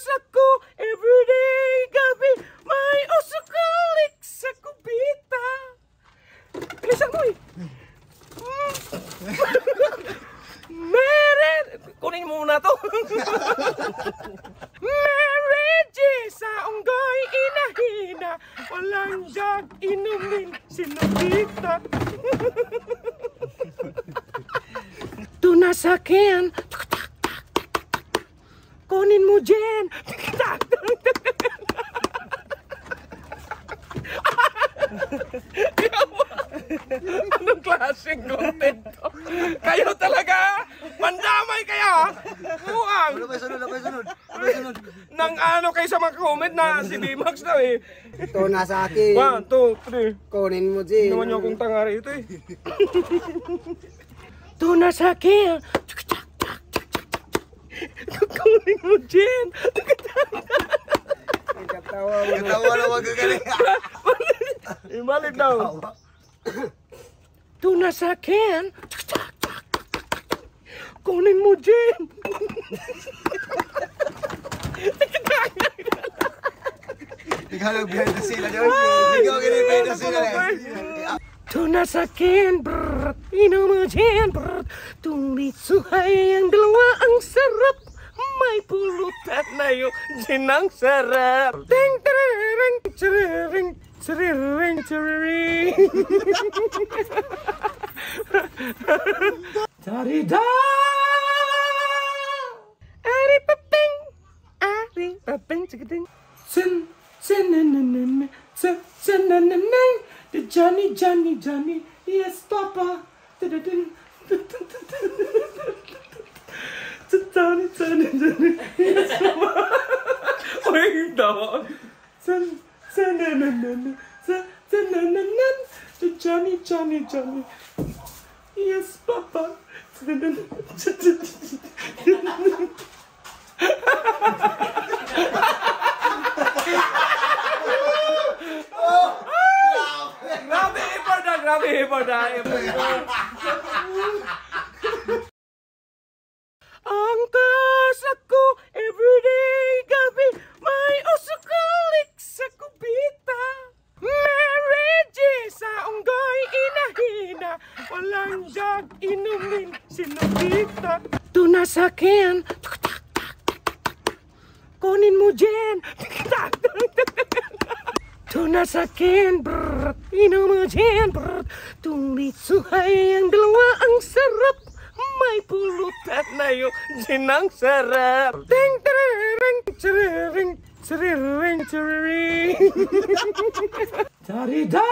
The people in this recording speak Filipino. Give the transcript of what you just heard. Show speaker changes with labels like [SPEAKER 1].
[SPEAKER 1] ako everyday gabi. May usukulik sa kubita. Bilisan mo eh. Meron. Kunin mo muna to. Meron sa unggoy inahina. Walang jag inumin sinubita. Tunasakin. Kunin mo dyan. Anong klaseng content to? Kayo talaga? Mandamay kaya? Muang!
[SPEAKER 2] Ano ba sunod?
[SPEAKER 1] Nang ano kayo sa mga comment na si B-Max daw eh.
[SPEAKER 2] Ito nasa akin.
[SPEAKER 1] 1, 2, 3.
[SPEAKER 2] Kunin mo, Jin.
[SPEAKER 1] Naman niyo akong tanga rito eh. Ito nasa akin. Kunin mo dyan.
[SPEAKER 2] Katawa na magagaling.
[SPEAKER 1] Imalit daw. Ito nasa akin. Kunin mo dyan.
[SPEAKER 2] Ikaw nag-behind the scene na yun. Ikaw nag-behind the scene na yun.
[SPEAKER 1] Ito nasa akin. Inom mo dyan. Tulit suhay ang dalawa. Ang sarap. May pulutan na yung gin ang sarap. Ting, tiriring, tiriring, tiriring, tiriring. Tarida! Ari papeng, ari papeng, chikiting. Sin, sinananana, sinananana. The Johnny, Johnny, Johnny. Yes, Papa. Johnny, Johnny. Yes, Papa. Uy, dog. Sinananana, sinananana. The Johnny, Johnny, Johnny. Yes, Papa. Grabe effort na. Ang kasak ko everyday gabi. May usukulik sa kubita. Meron sa unggoy inahina. Walang jag inumin sinubita. Tunasakin. Kunin mo dyan. Tunasakin. Inom mo dyan. Tulit suhay ang dalawa. Ang sarap. May pulutan na yung gin ang sarap. Ting, tiriring, tiriring, tiriring, tiriring. Tarida!